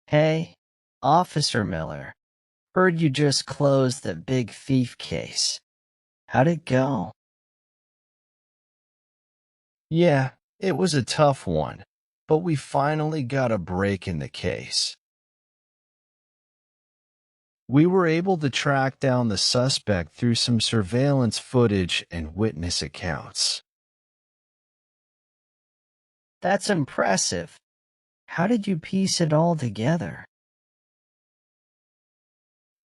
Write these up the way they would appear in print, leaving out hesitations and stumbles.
Hey, Officer Miller, heard you just closed the big thief case. How'd it go? Yeah, it was a tough one, but we finally got a break in the case. We were able to track down the suspect through some surveillance footage and witness accounts. That's impressive. How did you piece it all together?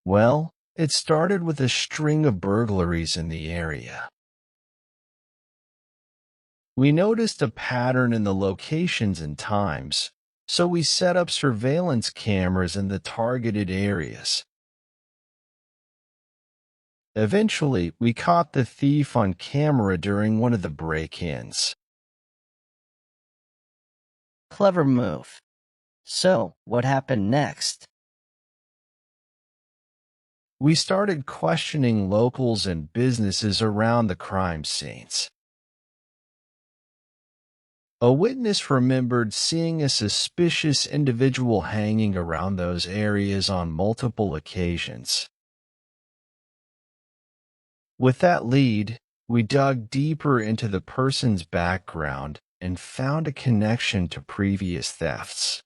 Well, it started with a string of burglaries in the area. We noticed a pattern in the locations and times, so we set up surveillance cameras in the targeted areas. Eventually, we caught the thief on camera during one of the break-ins. Clever move. So, what happened next? We started questioning locals and businesses around the crime scenes. A witness remembered seeing a suspicious individual hanging around those areas on multiple occasions. With that lead, we dug deeper into the person's background and found a connection to previous thefts.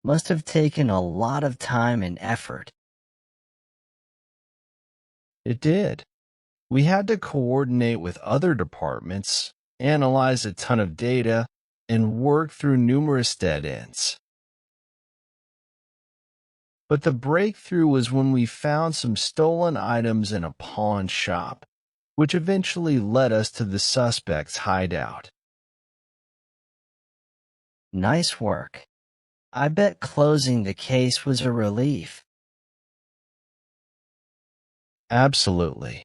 Must have taken a lot of time and effort. It did. We had to coordinate with other departments, analyze a ton of data, and work through numerous dead ends. But the breakthrough was when we found some stolen items in a pawn shop, which eventually led us to the suspect's hideout. Nice work. I bet closing the case was a relief. Absolutely.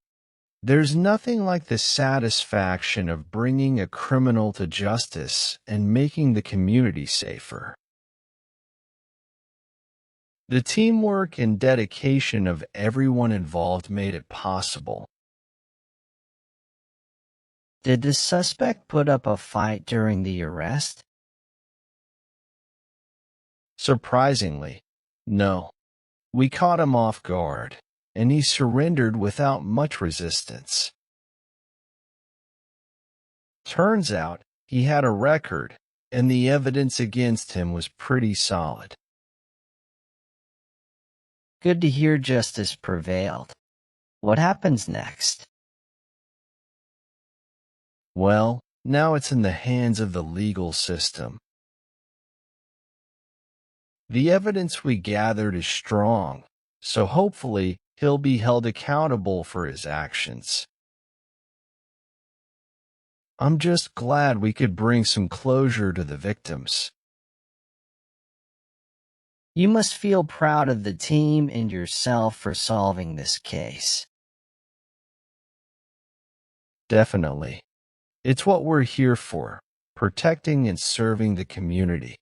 There's nothing like the satisfaction of bringing a criminal to justice and making the community safer. The teamwork and dedication of everyone involved made it possible. Did the suspect put up a fight during the arrest? Surprisingly, no. We caught him off guard, and he surrendered without much resistance. Turns out he had a record, and the evidence against him was pretty solid. Good to hear justice prevailed. What happens next? Well, now it's in the hands of the legal system. The evidence we gathered is strong, so hopefully he'll be held accountable for his actions. I'm just glad we could bring some closure to the victims. You must feel proud of the team and yourself for solving this case. Definitely. It's what we're here for, protecting and serving the community.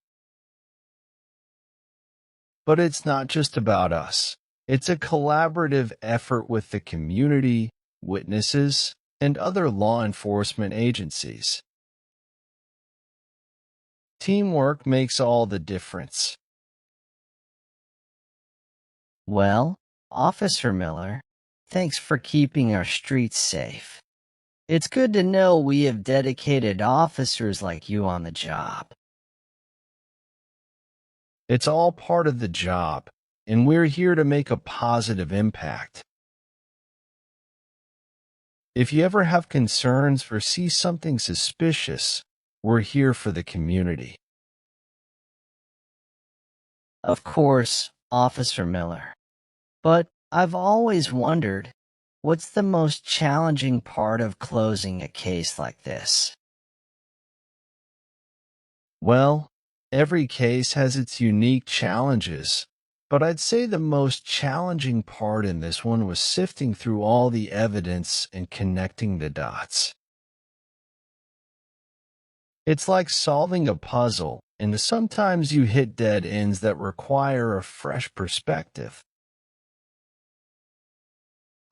But it's not just about us. It's a collaborative effort with the community, witnesses, and other law enforcement agencies. Teamwork makes all the difference. Well, Officer Miller, thanks for keeping our streets safe. It's good to know we have dedicated officers like you on the job. It's all part of the job, and we're here to make a positive impact. If you ever have concerns or see something suspicious, we're here for the community. Of course, Officer Miller. But I've always wondered, what's the most challenging part of closing a case like this? Well, every case has its unique challenges, but I'd say the most challenging part in this one was sifting through all the evidence and connecting the dots. It's like solving a puzzle, and sometimes you hit dead ends that require a fresh perspective.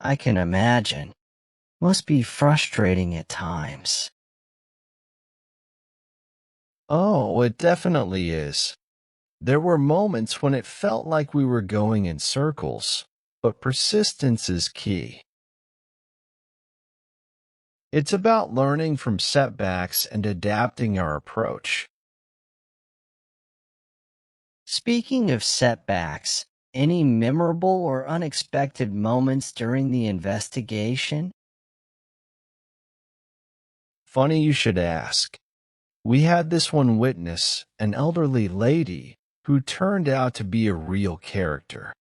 I can imagine. Must be frustrating at times. Oh, it definitely is. There were moments when it felt like we were going in circles, but persistence is key. It's about learning from setbacks and adapting our approach. Speaking of setbacks, any memorable or unexpected moments during the investigation? Funny you should ask. We had this one witness, an elderly lady, who turned out to be a real character.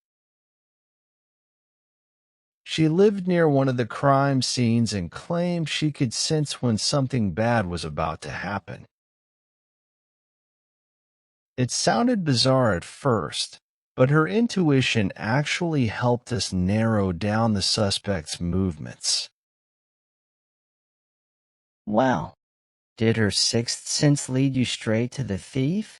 She lived near one of the crime scenes and claimed she could sense when something bad was about to happen. It sounded bizarre at first, but her intuition actually helped us narrow down the suspect's movements. Wow. Did her sixth sense lead you straight to the thief?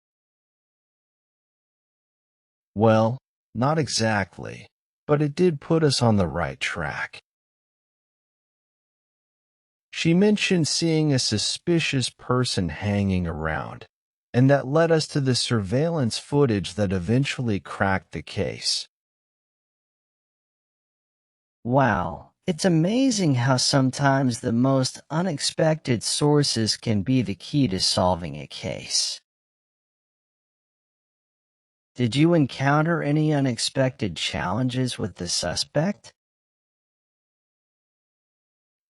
Well, not exactly, but it did put us on the right track. She mentioned seeing a suspicious person hanging around, and that led us to the surveillance footage that eventually cracked the case. Wow. It's amazing how sometimes the most unexpected sources can be the key to solving a case. Did you encounter any unexpected challenges with the suspect?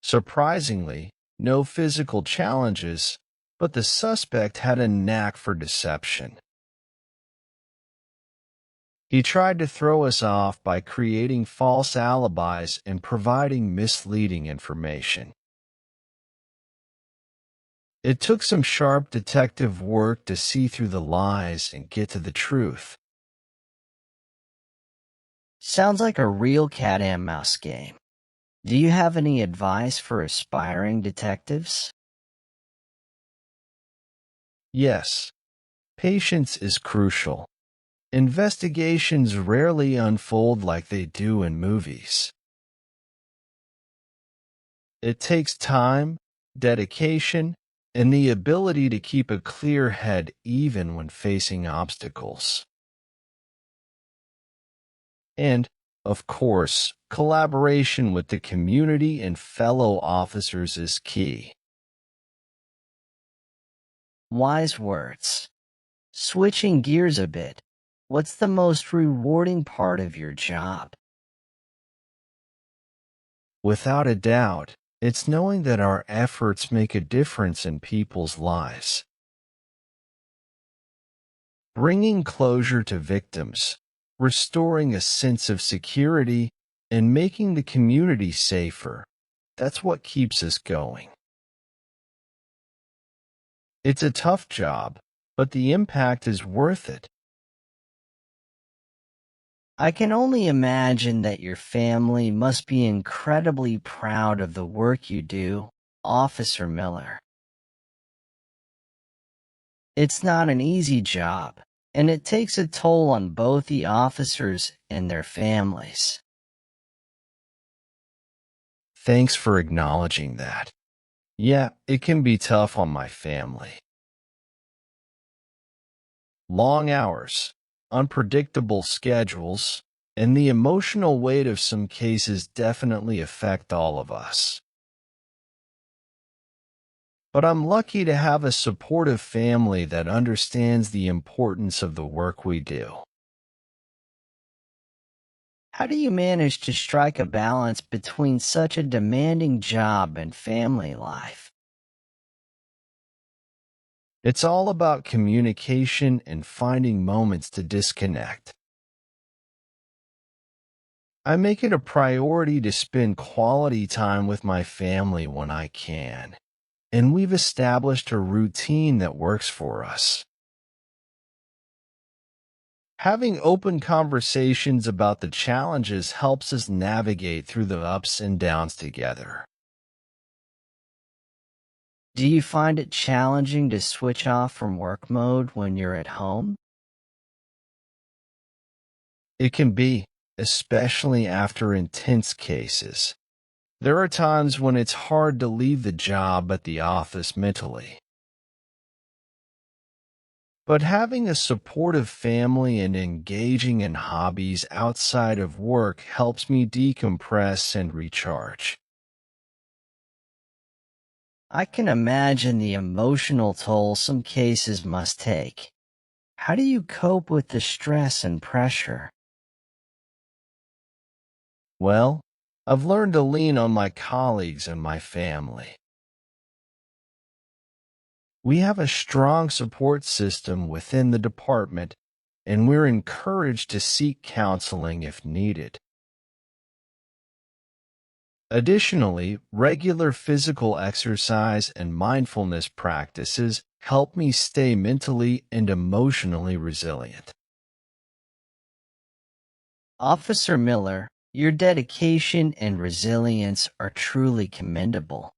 Surprisingly, no physical challenges, but the suspect had a knack for deception. He tried to throw us off by creating false alibis and providing misleading information. It took some sharp detective work to see through the lies and get to the truth. Sounds like a real cat and mouse game. Do you have any advice for aspiring detectives? Yes, patience is crucial. Investigations rarely unfold like they do in movies. It takes time, dedication, and the ability to keep a clear head even when facing obstacles. And, of course, collaboration with the community and fellow officers is key. Wise words. Switching gears a bit, what's the most rewarding part of your job? Without a doubt, it's knowing that our efforts make a difference in people's lives. Bringing closure to victims, restoring a sense of security, and making the community safer, that's what keeps us going. It's a tough job, but the impact is worth it. I can only imagine that your family must be incredibly proud of the work you do, Officer Miller. It's not an easy job, and it takes a toll on both the officers and their families. Thanks for acknowledging that. Yeah, it can be tough on my family. Long hours, unpredictable schedules, and the emotional weight of some cases definitely affect all of us. But I'm lucky to have a supportive family that understands the importance of the work we do. How do you manage to strike a balance between such a demanding job and family life? It's all about communication and finding moments to disconnect. I make it a priority to spend quality time with my family when I can, and we've established a routine that works for us. Having open conversations about the challenges helps us navigate through the ups and downs together. Do you find it challenging to switch off from work mode when you're at home? It can be, especially after intense cases. There are times when it's hard to leave the job at the office mentally. but having a supportive family and engaging in hobbies outside of work helps me decompress and recharge. I can imagine the emotional toll some cases must take. How do you cope with the stress and pressure? Well, I've learned to lean on my colleagues and my family. We have a strong support system within the department, and we're encouraged to seek counseling if needed. Additionally, regular physical exercise and mindfulness practices help me stay mentally and emotionally resilient. Officer Miller, your dedication and resilience are truly commendable.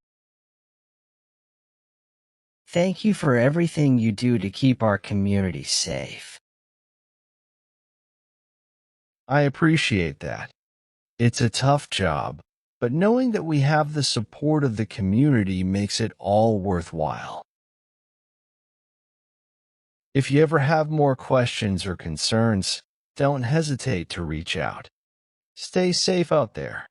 Thank you for everything you do to keep our community safe. I appreciate that. It's a tough job, but knowing that we have the support of the community makes it all worthwhile. If you ever have more questions or concerns, don't hesitate to reach out. Stay safe out there.